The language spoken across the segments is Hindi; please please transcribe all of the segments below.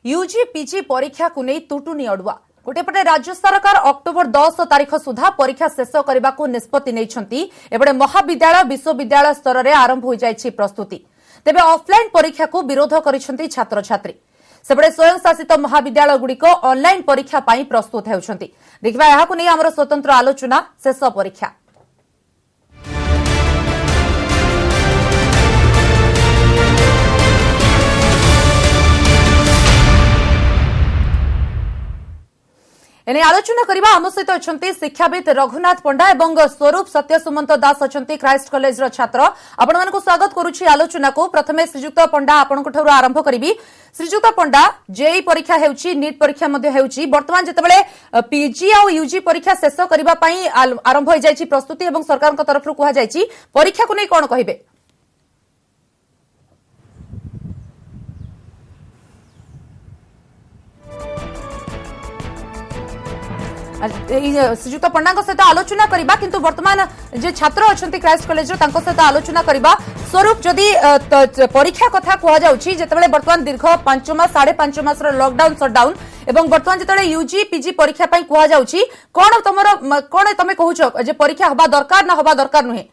यूजी पीजी परीक्षा को नहीं तुटुनी अड़ुआ गोटेपटे राज्य सरकार अक्टोबर 10 तारीख सुधा परीक्षा शेष करने को निष्पत्ति एपटे महाविद्यालय विश्वविद्यालय स्तर में आरंभ हो जाएगी प्रस्तुति तेबे ऑफलाइन परीक्षा को विरोध करिसेंती छात्र छात्री सेपटे स्वयं शासित महाविद्यालय गुड़िक ऑनलाइन परीक्षा पाई प्रस्तुत होउछंती देखिबा एहाकु नै हमर स्वतंत्र आलोचना शेष परीक्षा एने आलोचना करबा आम सहित अछंती शिक्षाविद रघुनाथ पंडा एवं स्वरूप सत्य सुमंत दास अछंती क्राइस्ट कॉलेज रो छात्र आपण मानको स्वागत करूछि आलोचना को प्रथमे श्रीजुक्त पंडा आपण को ठौर आरंभ करिबी श्रीजुक्त पंडा जेई परीक्षा हेउछि नीट परीक्षा मध्ये हेउछि वर्तमान जतबेले पीजी आ यूजी परीक्षा शेष करबा पई आरंभ हो जायछि प्रस्तुति एवं सरकार को तरफ रु कुहा जायछि परीक्षा को नै कोन कहिबे श्रीजुक्त पंडा सहित आलोचना करबा किंतु वर्तमान जे छात्र अछंती क्राइस्ट कॉलेज तांको सहित आलोचना करबा स्वरूप जदि परीक्षा कथा कुहा जाउछि जेतेबेले वर्तमान दीर्घ 5 मास 5.5 मास रो लॉकडाउन शटडाउन एवं वर्तमान जेतेबेले यूजी पीजी परीक्षा पई कुहा जाउछि कोन तमे कहूछो जे परीक्षा हबा दरकार ना हबा दरकार नुहे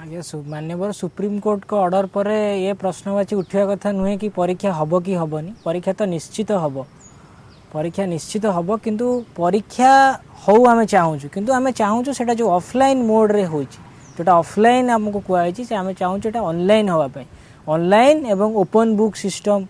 आगे माननीय सुप्रीम कोर्ट को ऑर्डर पर ये प्रश्नवाची उठा कथा नुहे कि परीक्षा हम कि हेनी परीक्षा तो निश्चित हम परीक्षा निश्चित हम किंतु परीक्षा हो आम चाहूँ किंतु आम चाहूँ से जो ऑफलाइन मोड रे हो जोटा ऑफलाइन आमको कहुई आम चाहूँ ऑनलाइन हाँपाई ऑनलाइन एवं ओपन बुक सिस्टम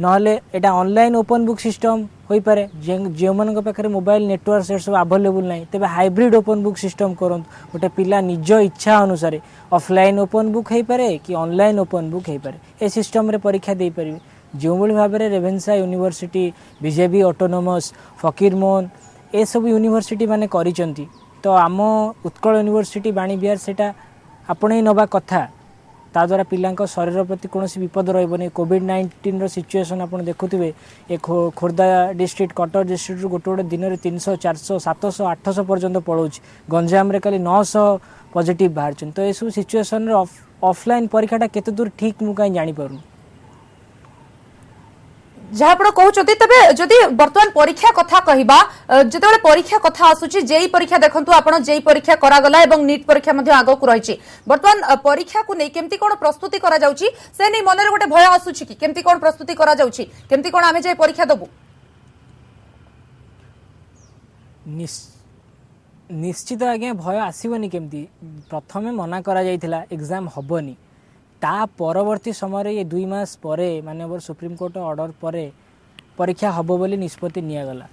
नहले एटा ऑनलाइन ओपन बुक सिस्टम हो पारे जो मान पाखे मोबाइल नेटवर्क से सब अवेलेबल ना तेज हाइब्रिड ओपन बुक सिस्टम करूँ गोटे पिला निज इच्छा अनुसार ऑफलाइन ओपन बुक हो पारे कि ऑनलाइन ओपन बुक हो पारे ए सिस्टम रे परीक्षा दे पारे जो भाव में Ravenshaw university BJP autonomous Fakirmohan ए सब यूनिवर्सिटी माने करिसेंती तो आम उत्कल यूनिवर्सिटी बाणी बिहार सेटा आपणे नवा कथा ताद्वारा पिला शरीर प्रति कौन विपद रही कोविड-19 सिचुएसन आप देखुए ये खोर्धा डिस्ट्रिक्ट कटक डिस्ट्रिक्ट गोटे गोटे दिन में 300 400 700 800 पर्यंत पड़ों गंजाम रे खाली 900 पॉजिटिव बाहर तो ये सब सिचुएसन ऑफलाइन परीक्षा केते दूर ठीक मु कहीं जानी पारू जहाँ आप कहते तेरे जदि बर्तमान परीक्षा कथा कहबा जिते परीक्षा कथा आसूची जेई परीक्षा देखंतु आपण जेई परीक्षा करागला एवं नीट परीक्षा मध्ये आगो को रही बर्तमान परीक्षा को नहीं केमती कोन प्रस्तुति करा जाउची से नहीं मन रे गोटे भय आसूची कि केमती कोन प्रस्तुति करा जाउची केमती कोन आमे जे परीक्षा दबु निश्चित आज्ञा भय आसीबनी केमती प्रथमे मना करा जायथिला एग्जाम हबनी ता परवर्ती समय ये 2 मास परे माननीय सुप्रीम कोर्ट ऑर्डर पर परीक्षा हम बोली निष्पत्ति निगला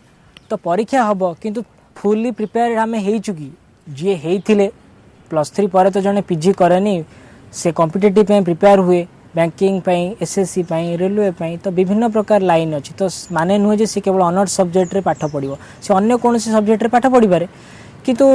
तो परीक्षा हम किंतु फुल्ली प्रिपेयर आम हो चुकी जी होते +3 पर तो जड़े पीजी करेनी से कॉम्पिटिटिव प्रिपेयर हुए बैंकिंग एसएससी रेलवे तो विभिन्न प्रकार लाइन अच्छी तो माने नुहे जे केवल ऑनर्स सब्जेक्ट रे पाठ पढ़ो से अन्य कौन सब्जेक्ट रे पाठ पढ़ी पारे किंतु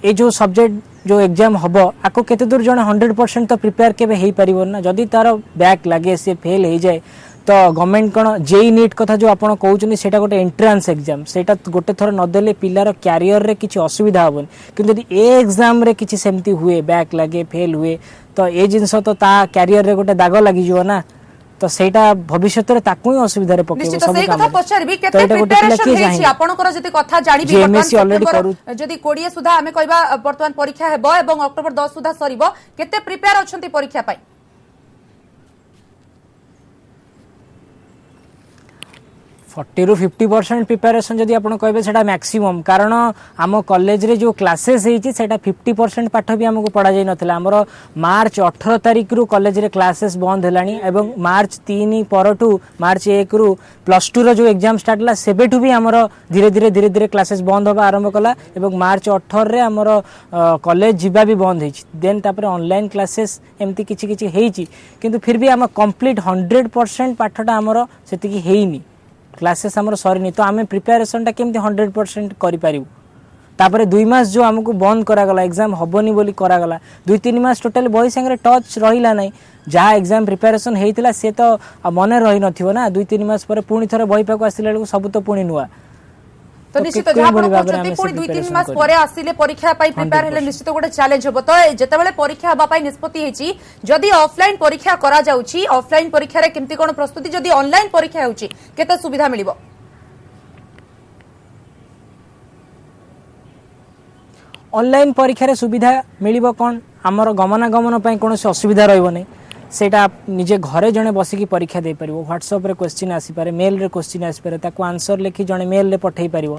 ये जो सब्जेक्ट जो एग्जाम हम आपको केते दूर जन 100% तो प्रिपेयर केबे हेई परिबो ना जदि तार बैक लगे से फेल हो जाए तो गवर्नमेंट कौन जेई नीट कथा जो आपन कहउछनी सेटा गोटे एंट्रेंस एग्जाम सेटा गोटे थर नदेले पिलार कैरियर रे किछि असुविधा होबन किंतु यदि ए एग्जाम रे किछि सेमती हुए बैक लगे फेल हुए तो ए जिंस तो ता कैरियर रे गोटे दाग लागि जिवो ना तो सेटा भविष्य रे ताकू ही असुविधा रे पकेबो सब काम कथा पछारबी केते प्रिपरेशन हेछि आपनकर जति कथा जानिबी वर्तमान जति कोडिए सुधा हमें कहबा वर्तमान परीक्षा हेबो एवं अक्टोबर 10 सुधा सरीबो केते प्रिपेयर अछंती परीक्षा पई 40 ରୁ 50% प्रिपेरेसन जदि आपन कहबे सेटा मैक्सिमम कारण आम कॉलेज रे जो क्लासेस हेछि सेटा 50% पाठ भी हमको पढ़ा जाय नथिला हमर मार्च 18 तारिख रु कॉलेज रे क्लासेस बंद हेलानी एवं मार्च 3 परटू मार्च 1 रु +2 रो जो एग्जाम स्टार्ट ला सेबेठू भी हमर धीरे धीरे क्लासेस बंद होबा आरंभ कला एवं मार्च 18 रे हमर कॉलेज जीवा भी बंद हेछि देन तापर ऑनलाइन क्लासेस एमती किछि हेछि किंतु फिर भी हम कंप्लीट 100% पाठटा हमर सेति हेइनी क्लासेस आमर सरीनी तो आम प्रिपेरेसन टा केमती 100% करि पारिबु तापर 2 मास जो हमको बंद करागला एग्जाम हबनी बोली करागला 2-3 मास टोटल बही संगे टच रहिला नै जहाँ एग्जाम प्रिपेरेसन हेइतिला से तो मन रही नथिबो ना 2-3 मास पर पुणी थरे बही पाक आसिला सब तो पुणी नुआ तो निश्चित जहाँ आपण कहते पुणी 2-3 मास परे आसिले परीक्षा पाई प्रिपेयर हेले निश्चित गोटे चैलेंज होबो तो जेतेबेले परीक्षा हबा पाई निष्पत्ति हेची जदि ऑफलाइन परीक्षा करा जाउची ऑफलाइन परीक्षा रे केमती कोन प्रस्तुति जदि ऑनलाइन परीक्षा हेउची केते सुविधा मिलिबो ऑनलाइन परीक्षा रे सुविधा मिलिबो कोन हमर गमनागमन पई कोनोसी असुविधा रहइबो नै सेटा निजे घरे जने बसिकी परीक्षा दे परिबो व्हाट्सएप रे क्वेश्चन आसी पारे मेल रे क्वेश्चन आसी पारे ताको आंसर लिखि जने मेल रे पठेई परिबो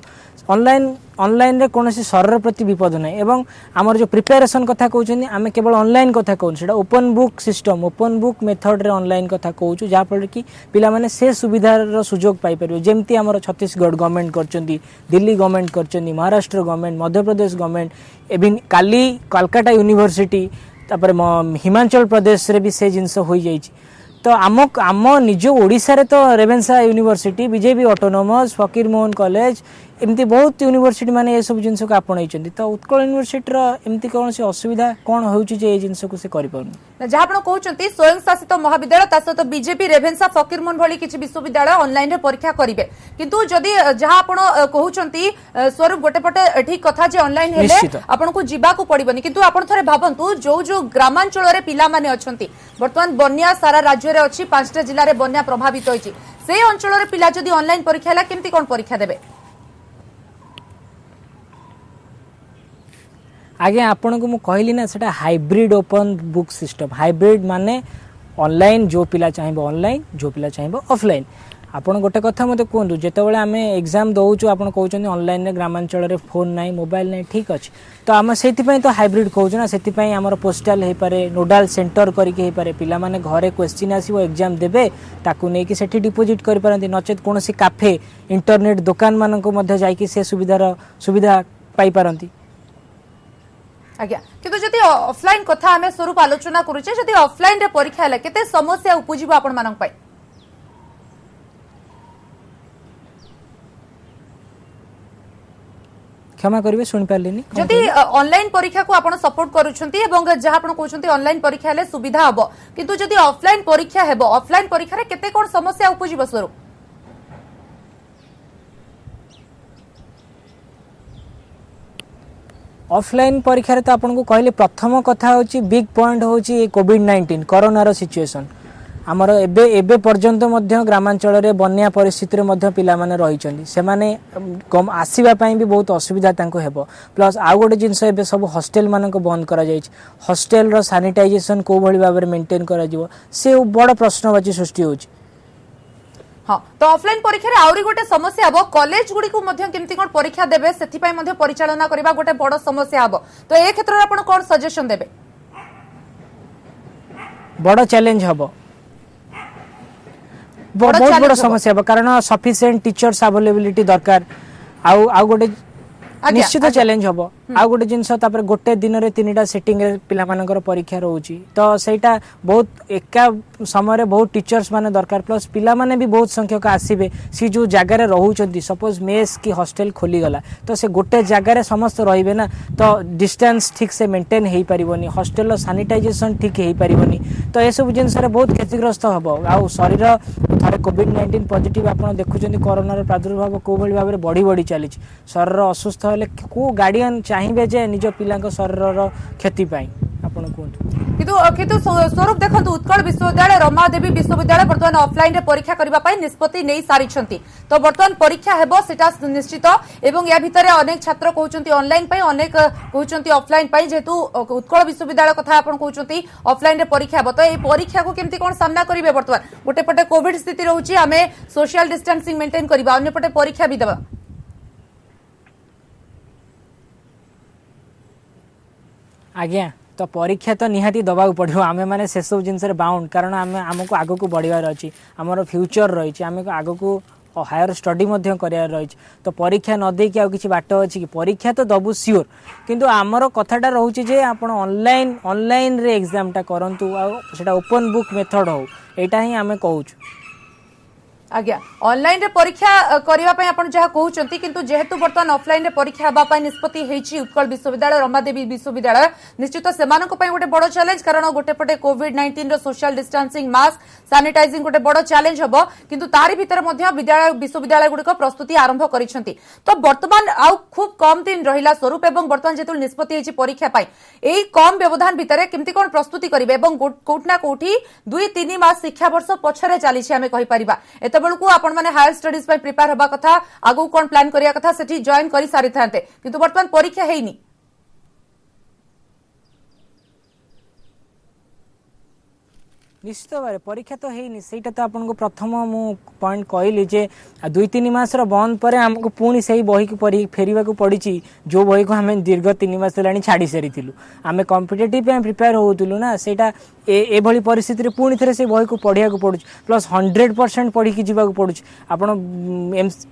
ऑनलाइन रे कोनोसी शरीर प्रति विपद नै एवं हमर जो प्रिपरेशन कथा कहउछनी आमे केवल ऑनलाइन कथा कहउ सेटा open book system open book method रे ऑनलाइन कथा कहउछु जा पर कि पिला माने से सुविधा रो सुजोग पाई परिबो जेमती हमर छत्तीसगढ़ गवर्नमेंट करचंदी दिल्ली गवर्नमेंट करचंदी महाराष्ट्र गवर्नमेंट मध्य प्रदेश गवर्नमेंट एबिन काली कलकत्ता यूनिवर्सिटी तापर हिमाचल प्रदेश रे भी से जिनस हो जाइछि तो आम निज ओडिसा रे तो रेवेन्सा यूनिवर्सिटी बीजेपी ऑटोनोमस फकीर मोहन कॉलेज एमती बहुत यूनिवर्सिटी माने ये सब जिनस को आपणै छथि तो उत्कल यूनिवर्सिटी रो एमती कोनसी असुविधा कोन होउछि जे ए जिनस को से करि परनु जहाँ आपण कहउछंती स्वयं शासित महाविद्यालय ता सहित बीजेपी रेवेन्सा फकीर मोहन भली किछि विश्वविद्यालय ऑनलाइन रे परीक्षा करिवे किंतु जदि जहाँ आपण कहउछंती स्वरूप गोटे पटे ठीक कथा जे ऑनलाइन हेले आपण को जिबा को पड़िबनी किंतु आपण थरे भाबंतु जो ग्रामांचल रे पिला माने अछंती वर्तमान बन्या सारा राज्य रे अछि 5टा जिल्ला रे बन्या प्रभावित होइछि से अंचल रे पिला जदि ऑनलाइन परीक्षा हला केमती कोन परीक्षा देबे आगे आपन को मु कहली ना सेटा hybrid open book system hybrid माने ऑनलाइन जो पिला चाहिबो ऑनलाइन जो पिला चाहिबो ऑफलाइन आपन गोटे कथा मते कोंदु जेतेबेले आमे एग्जाम दउछु आपन कहउछन ऑनलाइन रे ग्रामांचल रे फोन नाही मोबाइल नाही ठीक अछि तो आम सेति पई तो हाइब्रिड कहउछु ना सेति पई हमर पोस्टल हे पारे नोडाल सेंटर करिके हे पारे पिला माने घरे क्वेश्चन आसीबो एग्जाम देबे ताकू नै कि सेठी डिपॉजिट करि पारंती नचेत कोनोसी काफे इंटरनेट दुकान मानन को मध्ये जाई कि से सुविधा पाई पारंती आज्ञा किंतु जदि ऑफलाइन कथा आमे स्वरूप आलोचना करूचे जदि ऑफलाइन रे परीक्षा हला केते समस्या उपजिबो आपण मानन पई क्षमा करिवे सुन पारलिनी जदि ऑनलाइन परीक्षा को आपण सपोर्ट करूछंती एवं जहा आपण कहउछंती ऑनलाइन परीक्षा हले सुविधा हबो किंतु जदि ऑफलाइन परीक्षा हेबो ऑफलाइन परीक्षा रे केते कोन समस्या उपजिबो स्वरूप ऑफलाइन परीक्षा रे तो आपन को कहले प्रथम कथा होची बिग पॉइंट होची कोविड-19 कोरोना रो सिचुएशन आमर एबे पर्यंत मध्य ग्रामांचल रे बन्या परिस्थिति रे मध्य पिला माने रही चंदी से माने कम आसीबा पई भी बहुत असुविधा तांको हेबो प्लस आ गोटे जिंस एबे सब हॉस्टल माने को बंद करा जाय हॉस्टल रो सैनिटाइजेशन को भली भाबरे मेंटेन करा जिवो से बड़ प्रश्नवाची सृष्टि होची हाँ तो ऑफलाइन परीक्षा रे आउरी गोटे समस्या हबो कॉलेज गुडी को मध्य केमती कोन परीक्षा देबे सेथि पई मध्य परिचालना करबा गोटे बड़ समस्या हबो तो ए क्षेत्र रे आपण कोन सजेशन देबे बड़ चैलेंज हबो बहुत बड़ समस्या हबो कारण सफिशिएंट टीचर्स अवेलेबिलिटी दरकार आउ गोटे निश्चित चैलेंज हबो आ गोटे जिनस तापर गोटे दिन रे 3टा सेटिंग रे पिला मानकर परीक्षा रहउची तो सेटा बहुत एका समय रे बहुत टीचर्स माने दरकार प्लस पिला माने भी बहुत संख्यक आसीबे सी जो जगह रे रहउचंती सपोज मेस की हॉस्टल खोली गला तो से गोटे जगह रे समस्त रहिबे ना तो डिस्टेंस ठीक से मेंटेन हेई परिबोनी हॉस्टल रो सैनिटाइजेशन ठीक हेई परिबोनी तो ए सब जिनस रे बहुत क्षतिग्रस्त हबो आ शरीर थारे कोविड-19 पॉजिटिव आपण देखुचंती कोरोना रो प्रादुर्भाव को भली भाबरे बढ़ी चली शरीर असुस्थ हले को गार्डियन चाहिबे जे निज पिलांक शरीर रो क्षति पाई आपण कोंतु किंतु स्वरूप देखंतु उत्कल विश्वविद्यालय रमादेवी विश्वविद्यालय वर्तमान ऑफलाइन रे परीक्षा करबा पाई निष्पत्ति नै सारिछंती तो वर्तमान परीक्षा हेबो सेटा निश्चित एवं या भितरे अनेक छात्र कहउचंती ऑनलाइन पाई अनेक कहउचंती ऑफलाइन पाई जेतु उत्कल विश्वविद्यालय कथा आपण कहउचंती ऑफलाइन रे परीक्षा हेबो तो ए परीक्षा को केमती कोन सामना करिवे वर्तमान गोटे पटे कोविड स्थिति रहउची हमें सोशल डिस्टेंसिंग मेंटेन करबा अन्य पटे परीक्षा भी देबा आज्ञा तो परीक्षा तो निहाती दबाक पड़ो आमे माने से सब जिनस रे बाउंड कारण आमे हमको आगो को बढ़िवार अछि हमर फ्यूचर रही आमे आगो को हायर स्टडी मध्य करियार रही तो परीक्षा न दे कि आ किछि बाट अछि कि परीक्षा तो दबु सियोर किंतु हमर कथाटा रहउछि जे आपण ऑनलाइन रे एग्जाम टा करंतु आ सेटा ओपन बुक मेथड हो एटा ही आमे कहउछु आज्ञा ऑनलाइन रे परीक्षा करिवा पई आपण जहा कहउचंती किंतु जेहेतु वर्तमान ऑफलाइन रे परीक्षा हबा पई निष्पत्ति हेछि उत्कल विश्वविद्यालय रमादेवी विश्वविद्यालय निश्चित सेमानक पई गोटे बड़ चैलेंज कारण गोटे पटे कोविड-19 रो सोशल डिस्टेंसिंग मास्क सैनिटाइजिंग गोटे बड़ चैलेंज हबो किंतु तारि भितर मध्ये विद्यालय विश्वविद्यालय गुडी को प्रस्तुति आरंभ करिसंती तो वर्तमान आउ खूब कम दिन रहिला स्वरूप एवं वर्तमान जेतु निष्पत्ति हेछि परीक्षा पई एई कम व्यवधान भितर केमति कोन प्रस्तुति करिवे एवं कोठना कोठी 2-3 मास शिक्षा वर्ष पछरे चली छै हमें कहि परिबा एतबेलकू आपण माने हायर स्टडीज पई प्रिपेयर होबा कथा आगु कोन प्लान करिया कथा सेठी जॉइन करि सारि थांते किंतु वर्तमान परीक्षा हेइनी निश्चित भाव परीक्षा तो है से तो आपको प्रथम मु पॉइंट कहली जे 2-3 मास बंद पर आमको पुणी से बही को फेरवा को पड़ी जो बही को आम दीर्घ 3 मास छाड़ी सारी आम कॉम्पिटिटिव प्रिपेयर होलु ना सेटा एभली परिस्थिति पुणी थे से बही को पढ़िया पड़ू प्लस 100% पढ़ी जीवा पड़ू आपड़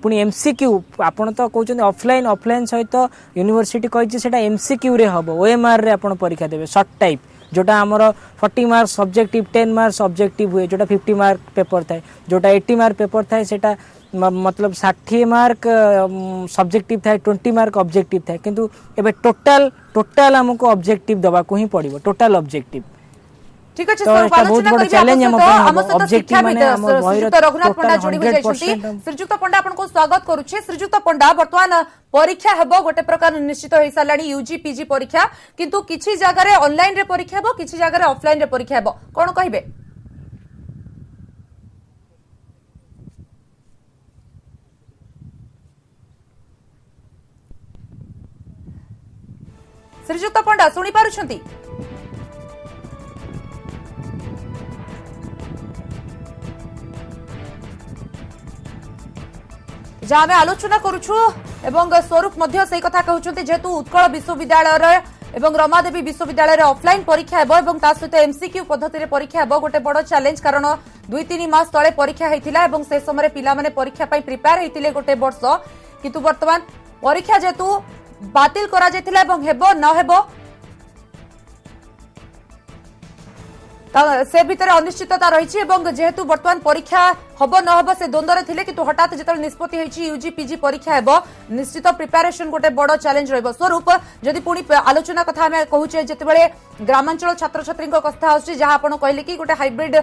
पुणी एमसीक्यू आपड़ तो कहते ऑफलाइन सहित यूनिवर्सिटी कही एमसीक्यू रे हम ओएमआर रे आप परीक्षा देवे सर्ट टाइप जोटा आमर 40 मार्क सब्जेक्टिव 10 मार्क सब्जेक्टिव हुए जोटा 50 मार्क पेपर थाए जोटा 80 मार्क पेपर थाए सेटा मतलब 60 मार्क सब्जेक्टिव थाए 20 मार्क ऑब्जेक्टिव थाए किंतु एबे टोटल हमको ऑब्जेक्टिव दबा को ही पड़िबो टोटल ऑब्जेक्टिव ठीक अछि सर आलोचना करिबा चैलेंज हम सहित शिक्षा श्रीजुक्त रघुनाथ पंडा जोड़ी हो जाइछथि श्रीजुक्त पंडा आपन को स्वागत करूछि श्रीजुक्त पंडा वर्तमान परीक्षा हेबो गोटे प्रकार निश्चित होई सालानी यूजी पीजी परीक्षा किंतु किछि जगह रे ऑनलाइन रे परीक्षा हेबो किछि जगह रे ऑफलाइन रे परीक्षा हेबो कोन कहिबे श्रीजुक्त पंडा सुनी पारुछंती जहाँ आम आलोचना करुछु एवं स्वरूप मध्य से कथा कहउछंती जेतु उत्कल विश्वविद्यालय एवं रमादेवी विश्वविद्यालय ऑफलाइन परीक्षा हेबो एवं ता सहित एमसीक्यू पद्धति रे परीक्षा हेबो गोटे बड़ चैलेंज कारण 2-3 मास तळे परीक्षा हेतिला एवं से समय पिला माने परीक्षा पई प्रिपेयर हेतिले गोटे वर्ष किंतु वर्तमान परीक्षा जेतु बातिल करा जेतिला एवं हेबो न हेबो से भितर अनिश्चितता रही जेहेतु वर्तमान परीक्षा हम न हम से द्वंद्व थे कि हठात जो निष्पत्ति यूजी पीजी परीक्षा हेब निश्चित प्रिपेरेसन गोटे बड़ चैलेंज रही स्वरूप जदि पुणी आलोचना कथा आम कहूचे जितेबाला ग्रामांचल छात्र छात्री कथा जहाँ आप कहले कि गोटे हाइब्रिड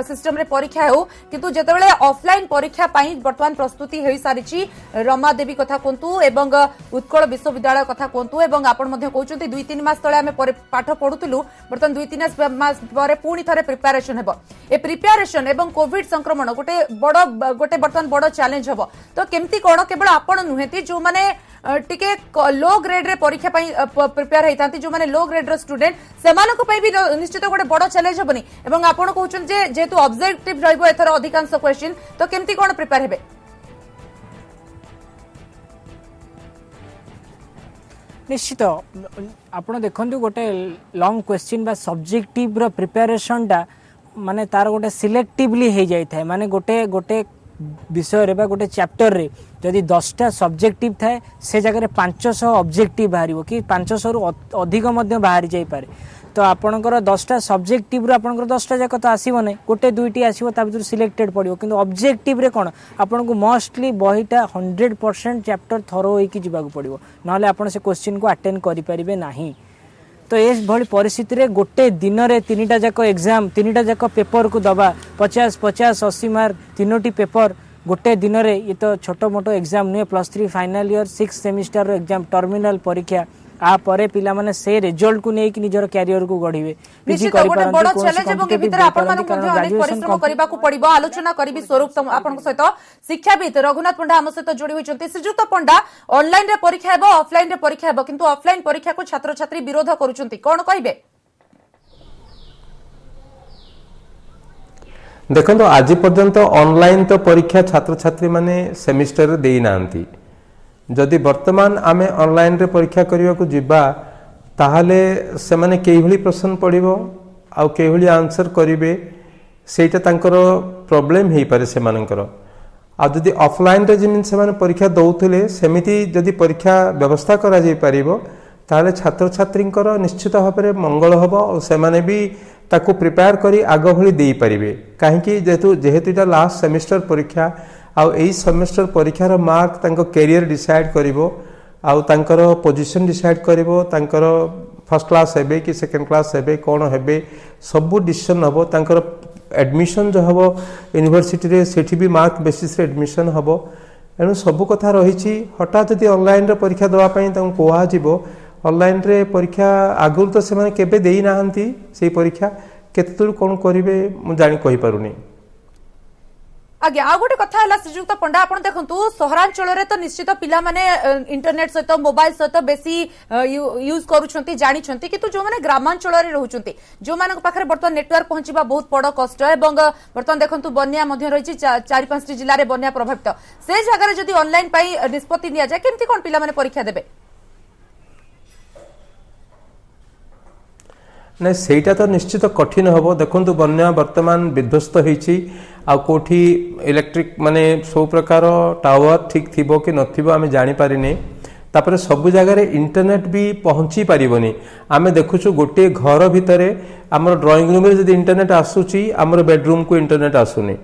सिस्टम रे परीक्षा हो किंतु जितेबाला ऑफलाइन परीक्षा वर्तमान प्रस्तुति हो सारी रमादेवी कथा कहतु एवं उत्कल विश्वविद्यालय कथा कहतु एवं आपण कहते 2-3 मास तले आम पाठ पढ़ुलु बर्तमान 2-3 मास पुणी थे प्रिपेरेसन हेब ए प्रिपेरेसन एवं कोविड संक्रमण गोटे बर्तमान बड़ चैलेंज हम तो केमती कौन केवल आपण नुहति जो माने टिके लो ग्रेड रे परीक्षा प्रिपेयर होता जो माने लो ग्रेड रो स्टूडेंट सेमानक भी निश्चित गोटे बड़ चैलेंज हेबनी एवं आपण कहउछन जे जेतु ऑब्जेक्टिव रहइबो एथर अधिकांश क्वेश्चन तो केमती कौन प्रिपेयर हेबे निश्चित आपण देखंतु गोटे लॉन्ग क्वेश्चन बा सब्जेक्टिव रो प्रिपरेशन टा माने तार गोटे सिलेक्टिवली हो जाए था माने गोटे गोटे विषय रे बा गोटे चैप्टर रे जदि 10टा सब्जेक्टिव थाए से जगह 500 ऑब्जेक्टिव बाहर कि 500 रु अधिक मध्य बाहर जाई पारे तो आपणकर 10टा सब्जेक्टिव रू आपणकर 10टा जाक तो आसीबो नै गोटे दुईटी आसीबो ता भीतर सिलेक्टेड पड़िबो किंतु ऑब्जेक्टिव रे कोन आपनको मोस्टली बहीटा 100% चैप्टर थरो होई कि जिबाक पड़िबो नहले आपण से क्वेश्चन को अटेंड करि परिबे नाही तो ये भली परिस्थिति रे गोटे दिन रे 3टा जाक एग्जाम 3टा जाक पेपर को दबा 50-50 80 मार्क 3टी पेपर गोटे दिन रे ये तो छोट मोटो एग्जाम नुहे +3 final year 6 semester exam terminal परीक्षा आ परे पिला माने से रिजल्ट को नेकी निजर कैरियर को गढिबे निश्चित गोटे बड़ चैलेंज एवं ए भितर आपण मानक मध्ये अनेक परिश्रम करबा को पड़िबो आलोचना करबी स्वरूप आपण सहित शिक्षाविद रघुनाथ पंडा हम सहित जोड़ी होइचंती श्रीजुक्त पंडा ऑनलाइन रे परीक्षा हेबो ऑफलाइन रे परीक्षा हेबो किंतु ऑफलाइन परीक्षा को छात्र छात्री विरोध करूचंती कोन कहिबे देखो आज पर्यंत ऑनलाइन तो परीक्षा छात्र छात्री माने सेमिस्टर दे नांती जदि वर्तमान आमे ऑनलाइन रे परीक्षा करबा को जिबा ताहाले से माने केइभली प्रश्न पड़िबो आ केइभली आंसर करिवे सेटा तांकर प्रॉब्लम हेई पारे से मानकर आ जदि ऑफलाइन रे जिन से माने परीक्षा दउथिले सेमिति जदि परीक्षा व्यवस्था करा जाई परिबो ताले छात्र छात्रींकर निश्चित भाव में मंगल हम और से माने भी ताको प्रिपेयर करी आग भली दे पारिबे काहेकि जेहेतु इटा लास्ट सेमिस्टर परीक्षा आउ एई सेमिस्टर परीक्षार मार्क तांको कैरियर डिसाइड करिवो आउ तांकर पोजीशन डिसाइड करिवो तांकर फर्स्ट क्लास हेबे कि सेकंड क्लास हेबे कोन हेबे सब डिसीजन हबो तांकर एडमिशन जो हबो यूनिवर्सिटी रे सेठी भी मार्क बेसिस रे एडमिशन हबो एनु सब कथा रही हठात जदि ऑनलाइन रे परीक्षा दवा पई तांको कोहा जिवो ऑनलाइन रे परीक्षा आगुर तो से केबे देई नाहंती से परीक्षा केते दूर कोन करिवे मु जानि कहि पारुनी आज्ञा आ गोटे कथा है श्रीजुक्त पंडा आप देखु सहरांचल तो निश्चित पिला माने इंटरनेट सहित मोबाइल सहित बेसी यूज करूछंती जानिछंती किंतु जो माने ग्रामांचल रे रहउछंती जो मानक पाखरे बर्तमान नेटवर्क पहुंचीबा बहुत बड़ कष्ट एवं बर्तमान देखंतु बन्या मध्ये रहिछि 4-5 जिल्ला रे बन्या प्रभावित से जगह रे जदी ऑनलाइन पई निष्पत्ति निया जाय केमती कोन पिला माने परीक्षा देबे ना सेटा तो निश्चित कठिन हम देखु बन्या वर्तमान विध्वस्त होती आठी इलेक्ट्रिक माने सब प्रकार टावर ठीक थी कि नथिबो आमे जानि पारिने तापर सब जगह इंटरनेट भी पहुंची पारिबनी आमे देखुछु गोटे घर भितरे आमर ड्राइंग रूम रे जदी इंटरनेट आसुची आमर बेडरूम को इंटरनेट आसुनी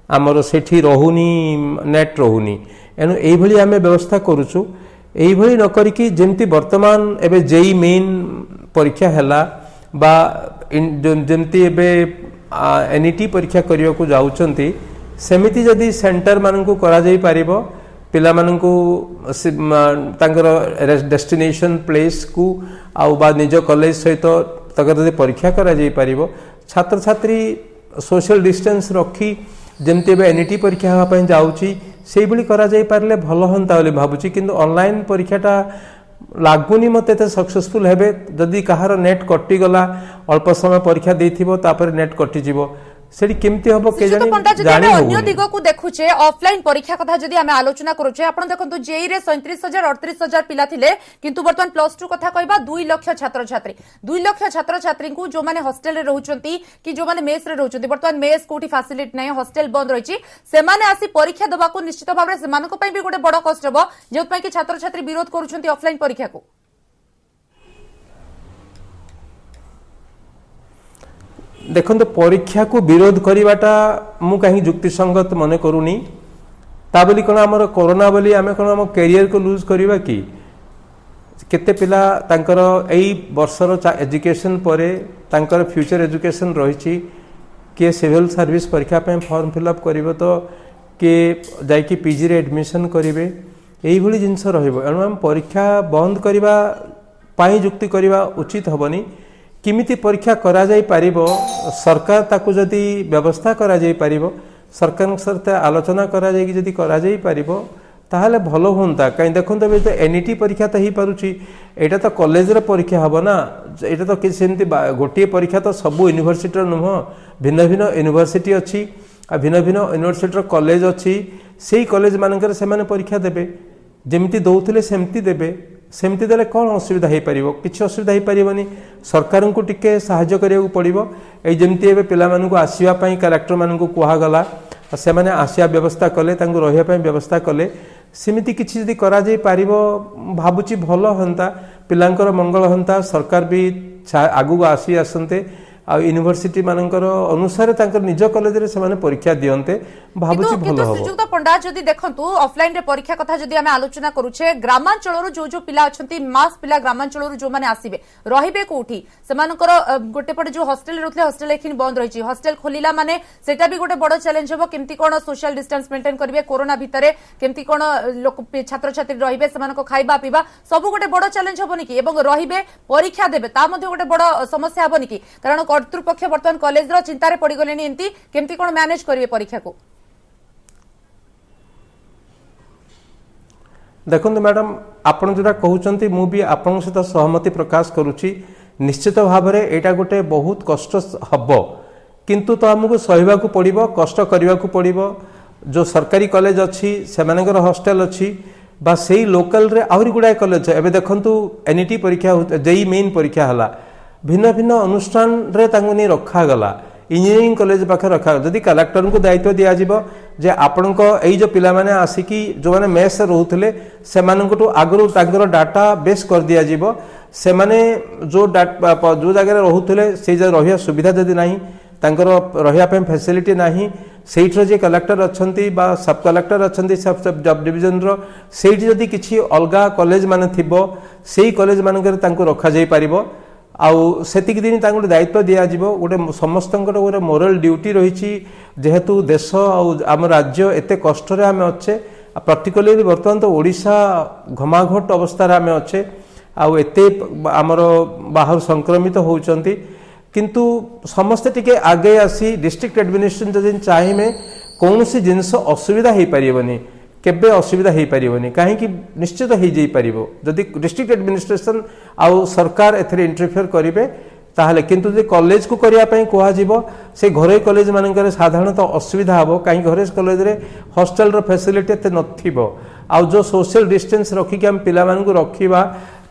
आमर सेठी रहुनी नेट रहुनी एनु एई भली आमे व्यवस्था करूछु एई भली न करिकि जेंति वर्तमान एबे जेई मेन परीक्षा हैला बा जमती एबे एनईटी परीक्षा करिया को जाउचंती सेमिति जदि सेंटर माननकु करा जाई पारिबो पिला माननकु तांकर डेस्टिनेशन प्लेस को आउ बा निज कॉलेज सहित तकर जदि परीक्षा करा जाई पारिबो छात्र छात्री सोशल डिस्टेंस रखी जमती एबे एनईटी परीक्षा हवा पई जाउची सेई भली करा जाई पारले भलो हंता बोली भाबुची किंतु ऑनलाइन परीक्षाटा लागुनी मत एते सक्सेसफुल हेबे जदि कहार नेट कटि गला अल्प समय परीक्षा देथिबो तापर नेट कटि जिवो सेडी केमती हबो के जानि जानि अन्य दिगो को देखुचे ऑफलाइन परीक्षा कथा जदि हमें आलोचना करूचे आपण देखंतु जेई रे 37000 38000 पिला थिले किंतु वर्तमान प्लस 2 कथा कहबा 2 लाख छात्र छात्री 2 लाख छात्र छात्री को जो माने हॉस्टल रे रहउचंती कि जो माने मेस रे रहउचंती वर्तमान मेस कोठी फैसिलिटी नै हॉस्टल बंद रहिची से माने आसी परीक्षा दबा को निश्चित भाबरे से मानको पई भी गोटे बड़ कष्ट हबो जे पई कि छात्र छात्री विरोध करूचंती ऑफलाइन परीक्षा को देखो परीक्षा को विरोध करवाटा मु कहीं युक्तिसंगत मन करूनी ता बोली कौन आमर कोरोना बोली आमे कौन आम कैरियर को लूज करवा कि केते पिला तांकर एई वर्षर एजुकेशन परे तांकर फ्यूचर एजुकेशन रही किए सिविल सर्विस परीक्षा पे फॉर्म फिलअप करिवो तो किए जाइकी पीजी रे एडमिशन करिवे एई भली जिंस रहइबो एनु हम परीक्षा बंद करवा पाई युक्ति करवा उचित हबनी किमिति परीक्षा करा जाई पारिबो सरकार ताकू जदि व्यवस्था करा जाई पारिबो सरकार सहित आलोचना करा जाई जदि करा जाई पारिबो ताहले भलो होंता कहीं देखंत बे तो एनईटी परीक्षा तो ही पारुची एटा तो कॉलेज रे परीक्षा हबो ना एटा तो कि सेमति गोटे परीक्षा तो सब यूनिवर्सिटी रो नुह भिन्न भिन्न यूनिवर्सिटी अछि आ भिन्न भिन्न यूनिवर्सिटी रो कॉलेज अछि सेही कॉलेज मानकर से माने परीक्षा देबे जेमति दउथिले सेमति देबे सेमती देले कौन असुविधा हो पार कि असुविधा हो पारनी सरकार को टिके साहाय्य करिया पड़ो ये जमती एवं पिला आसवाई कलेक्टर मानू कहगला से मैंने आसिया व्यवस्था कले रही व्यवस्था कले सेमती किसी जदि करा जाई पारिबो भाबुची भल हंता पिलांकर मंगल हंता सरकार भी आगु आसी आसंते आ यूनिवर्सिटी मानकर अनुसार तांकर निज कॉलेज रे से माने परीक्षा दियंते भाबुची भलो हो श्रीजुक्त पंडा जदि देखंतु ऑफलाइन रे परीक्षा कथा जदि हमें आलोचना करूछे ग्रामांचल रो जो पिला अछंती मास पिला ग्रामांचल रो जो माने आसीबे रहिबे कोठी सेमानकर गोटे पटे जो हॉस्टल रहथले हॉस्टल एखिन बंद रहिछि हॉस्टल खोलिला माने सेटा भी गोटे बड़ चैलेंज होबो केमती कोन सोशल डिस्टेंस मेंटेन करबे कोरोना भितरे केमती कोन लोक छात्र छात्री रहिबे सेमानको खाइबा पीबा सब गोटे बड़ चैलेंज होबोनी कि एवं रहिबे परीक्षा देबे ता मध्ये गोटे बड़ समस्या होबोनी कि कारण कर्तृपक्ष वर्तमान कॉलेज रो चिंतारे पड़ी गलेनी एंती केमती कोन मैनेज करिवे परीक्षा को देखो मैडम आपण जोटा कहउचंती मु भी आपण सहित सहमति प्रकाश करूची निश्चित भाव में एटा गोटे बहुत कष्ट हब किंतु तो हमको सहिबा को पड़िबो कष्ट करबा को पड़िबो जो सरकारी कॉलेज अच्छी से हॉस्टल अच्छी बा सेही लोकल रे आहुरी गुड़ाए कॉलेज एबे देखंतु एनईटी परीक्षा जेई मेन परीक्षा हला भिन्न भिन्न अनुष्ठान रे तांगु नि रखा गला इंजीनियरिंग कॉलेज पाखे रखा जदि कलेक्टर को दायित्व दिया जिवो जे आपणको एई जो पिला माने आसिकी जो माने मेस रोहुतले सेमानकटू आगरु तांकर डाटा बेस कर दिया जीवो से माने जो जो जगह रोहुतले से जगह रहिया सुविधा जदि नाही तांकर रहिया पे फैसिलिटी नाही सेठर जे कलेक्टर अछंती बा सब कलेक्टर अछंती सब डिवीजन रो सेठी जदि किछि अलगा कॉलेज माने थिबो सेही कॉलेज मानकर तांको रखा जाई परिबो आउ सेतिक दिन तांको दायित्व दिया जीवो गोटे समस्तंकर गोटे मोरल ड्यूटी रहिछि जेहेतु देश आउ आम राज्य एते कष्ट रे आमे अच्छे पर्टिकुलरली वर्तमान तो ओडिशा घमाघोट अवस्था रे आमे अच्छे आउ एते आमर बाहर संक्रमित होउचंती किंतु समस्ते टिके आगे आसी डिस्ट्रिक्ट एडमिनिस्ट्रेशन जदि चाहिए कौन सी जिनस असुविधा हो पारबनी केबे असुविधा हो पारबनी कहीं निश्चित हो जाई पारिबो जदि डिस्ट्रिक्ट एडमिनिस्ट्रेशन आउ सरकार एथरे इंटरफेयर करेंगे ताहले किंतु जे कॉलेज को करिया पई कोहा जीवो से घरे कॉलेज मानकर साधारणतः असुविधा हबो कहीं घरे कॉलेज रे हॉस्टल रो फैसिलिटी एते नथिबो आउ जो सोशल डिस्टेंस रखिक हम पिला मानकु रखिबा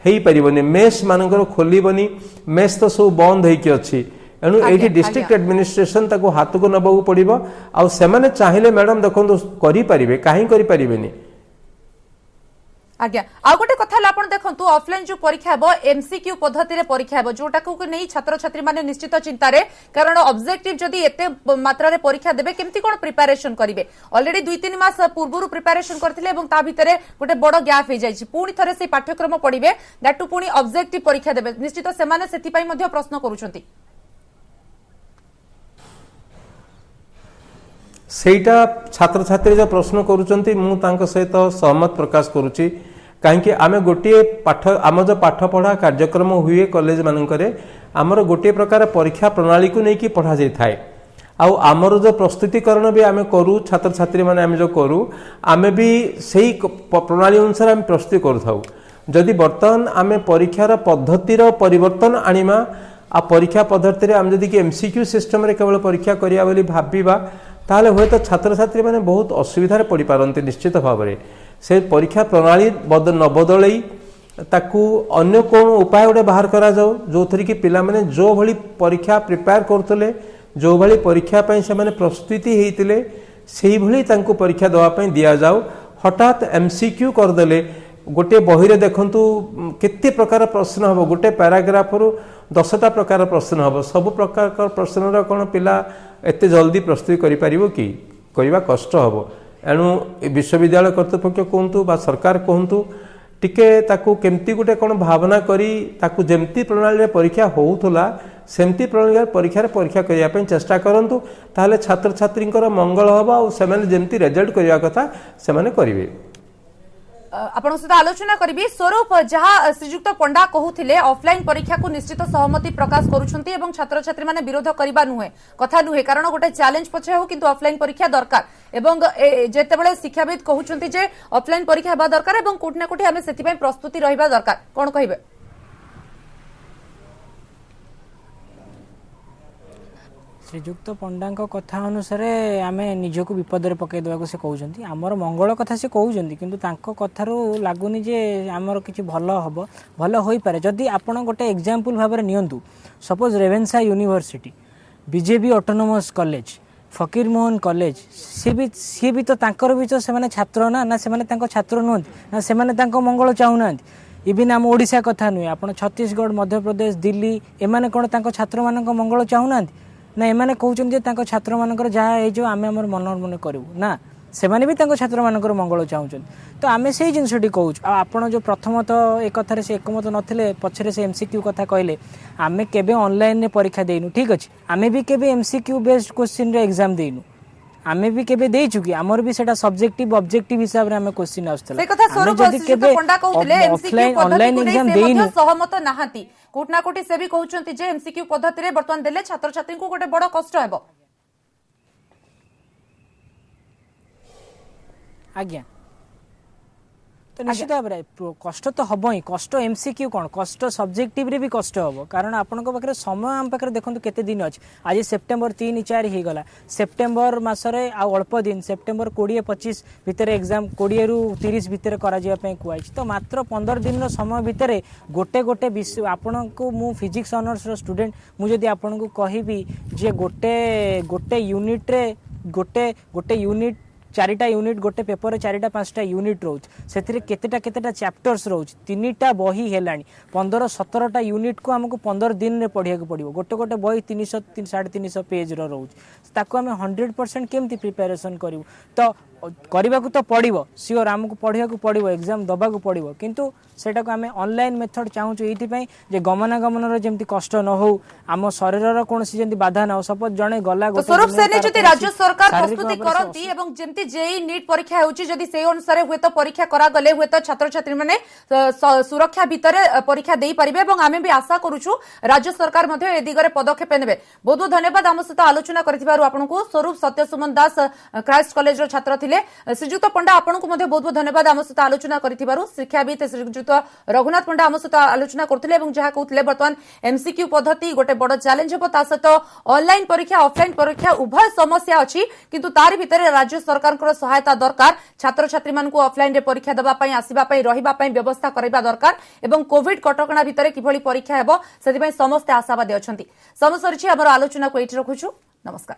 हेई परिबनी मेस मानकर खोलिबनी मेस तो सब बंद होइकी अछि एनु एठी डिस्ट्रिक्ट एडमिनिस्ट्रेशन ताको हाथ को नबाकू पड़िबो आ सेमाने चाहिले मैडम देखंतु करि परिबे काहे करि परिबेनी आज्ञा आ गोटे कथा आपण देखंतु ऑफलाइन जो परीक्षा हेबो एमसीक्यू पद्धति रे परीक्षा हेबो जोटा को नै छात्र छात्री माने निश्चित चिंता रे कारण ऑब्जेक्टिव जदी एते मात्रा रे परीक्षा देबे केमती कोन प्रिपरेशन करिवे ऑलरेडी 2-3 मास पूर्वरु प्रिपरेशन करथिले एवं ता भितरे गोटे बड़ गैप हे जायछि पुणी थरे से पाठ्यक्रम पढिबे दैट टू पुणी ऑब्जेक्टिव परीक्षा देबे निश्चित सेमाने सेति पई मध्ये प्रश्न करूछंती सेटा छात्र छात्री जो प्रश्न करूचंती मु तांको सहित सहमत प्रकाश करूची कहीं आमे गोटे पाठ आम जो पाठ पढ़ा कार्यक्रम हुए कॉलेज मानकरे आमर गोटे प्रकार परीक्षा प्रणाली को लेकिन पढ़ा जाई थाए आउ आमर जो प्रस्तुतिकरण भी आमे करू छात्र छात्री माने आमे जो करू आमे भी सही प्रणाली अनुसार आमे प्रस्तुति करू थाउ जदि वर्तमान आमे परीक्षार पद्धतिर परिवर्तन आनिमा आ परीक्षा पद्धति रे आमे जदि कि एमसीक्यू सिस्टम रे केवल परीक्षा करिया बोली भाबीबा ताहले होय तो छात्र छात्री माने बहुत असुविधार पड़ी पारंती निश्चित भाव में से परीक्षा प्रणाली न बदलई ताकू अन्य कौन उपाय गोटे बाहर करा जाओ जो थरी कि पिला माने जो भली परीक्षा प्रिपेयर करतले जो भली परीक्षा पई से माने प्रस्तुति हेतिले सेही भली तांको परीक्षा दवा पई दिया जाओ हठात एमसीक्यू कर देले गोटे बही रे देखंतु केते प्रकार प्रश्न हबो गोटे पैराग्राफ रु 10टा प्रकार प्रश्न हबो सब प्रकार प्रश्न रो कोन पिला एते जल्दी प्रस्तुति करि परिबो कि करिबा कष्ट हबो एणु विश्वविद्यालय कर्तृपक्ष कहतु बा सरकार कहतु टिके ताकू केमती गोटे कोन भावना करी ताकू जेमती प्रणाली रे परीक्षा होउथला सेमती प्रणाली परीक्षा रे परीक्षा करिया पे चेष्टा करंतु ताहले छात्र छात्रींकर मंगल हबा और सेमाने जेमती रिजल्ट करिया कथा सेमाने करिवे आपण सहित आलोचना करी स्वरूप जहाँ श्रीजुक्त पंडा कहूथिले ऑफलाइन परीक्षा को निश्चित सहमति प्रकाश करुछंती एवं छात्र छात्री माने विरोध करबा नुहे कथा नुहे कारण गोटे चैलेंज पछे हो किंतु ऑफलाइन परीक्षा दरकार एवं जेतेबेले शिक्षाविद कहउछंती जे ऑफलाइन परीक्षा हेबा दरकार एवं कोठना कोठी हमें सेति पई प्रस्तुति रहिबा दरकार कोन कहिबे श्रीजुक्त पंडा कथा अनुसार आम निजक विपद में पकई देवा से कहते आमर मंगल कथा से कहते किंतु तांको कथारू लगुनि जे आमर किछि भल हम भल हो पारे जदि आपण गोटे एग्जांपल भाव में नियंतु suppose Ravenshaw university BJP autonomous college Fakir Mohan college सी भी तो तांकर भी तो से छात्र ना से छात्र नुहति ना से मंगल चाहूना इवन आम ओडिशा कथा नुहे आप छत्तीसगढ़ मध्य प्रदेश दिल्ली एमाने कौन छात्र मान मंगल चाहूना ना एमाने कहते छात्र मानकर जहाँ हो आम आम मन मन करूँ ना से भी छात्र मान मंगल चाहूँ तो आम से जिनसटी कहूँ आपड़ जो प्रथमतः एक कथार से एकमत नथिले पछरे से एमसीक्यू कथा कहले आमे केबे ऑनलाइन रे परीक्षा देइनु ठीक अछि आमे भी केबे एमसीक्यू बेस्ड क्वेश्चन रे एग्जाम देइनु आमे भी केबे देइ चुकी हमर भी सेटा सब्जेक्टिव ऑब्जेक्टिव हिसाब रे आमे क्वेश्चन आस्तला से कथा स्वरूप श्रीजुक्त पंडा कहउतले एमसीक्यू ऑनलाइन एग्जाम देइनु सहमत नाहांती कोटना कोटी से भी कहउचंती जे एमसीक्यू पद्धति रे वर्तमान देले छात्र छात्री को गोटे बड़ कष्ट हेबो आज्ञा तो निश्चित भाव में कष्ट तो हम ही कष्ट एमसीक्यू कौन कष्ट सब्जेक्टिव रे भी कष्ट हम कारण आपण पाखे समय आम पाखे देखो केते दिन अच्छे आज सेप्टेम्बर 3-4 हो गला सेप्टेम्बर मसरे अल्प दिन सेप्टेम्बर 20-25 भितर एग्जाम 20 ରୁ 30 भितर कहुई तो मात्र 15 दिन समय भितर गोटे गोटे विषय आपण को मु फिजिक्स ऑनर्स स्टूडेंट मुझे आपन को कहबी जे गोटे गोटे यूनिट रे गोटे गोटे यूनिट चारिटा यूनिट गोटे पेपर 4-5टा यूनिट रोज से केतेटा चैप्टर्स रोज 3टा बही हेलानी 15-17टा यूनिट को हमको 15 दिन में पढ़िया पड़ो गोटे बही 300-350 पेज रोज ताको आम 100% केमती प्रिपेरेसन करूँ तो करने को तो पड़ो सियोर आमको पढ़ा पड़ो एग्जाम दबा पड़ो किंतु सेटा को आम ऑनलाइन मेथड चाहूँ ये गमनागमन जमी कष्ट न हो आम शरीर कौन जमी बाधा न हो सपोज जड़े गला स्वरूप सेने जदि राज्य सरकार प्रस्तुति करती एवं जेमती जेई नीट परीक्षा होची जदि से अनुसार हुए तो परीक्षा करा गले हुए तो छात्र छात्री माने सुरक्षा भितर परीक्षा देई परिबे एवं आमे भी आशा करूछु राज्य सरकार मध्ये ए दिगरे पदक्षेप नेबे। बहुत बहुत धन्यवाद आम सहित आलोचना करथिबारु आपनकु स्वरूप सत्यसुमन दास क्राइस्ट कॉलेज रो छात्र थिले। श्रीजुक्त पंडा आपनकु मध्ये बहुत बहुत धन्यवाद आम सहित आलोचना करथिबारु। शिक्षाविद श्रीजुक्त रघुनाथ पंडा आम सहित आलोचना करथिले एवं जहा कहउथिले वर्तमान एमसीक्यू पद्धति गोटे बड़ चैलेंज हो ता सहित ऑनलाइन परीक्षा ऑफलाइन परीक्षा उभय समस्या अछि किंतु तारि भितर राज्य सरकार सहायता दरकार छात्र छात्री मानकु ऑफलाइन रे परीक्षा देबा पई आसीबा पई रहिबा पई व्यवस्था करबा दरकार एवं कोविड कटकणा भितर किभली परीक्षा हेबो सेति पई समस्त आशावादी अछंती। समस्त हमर आलोचना को एठी रखुछु। नमस्कार।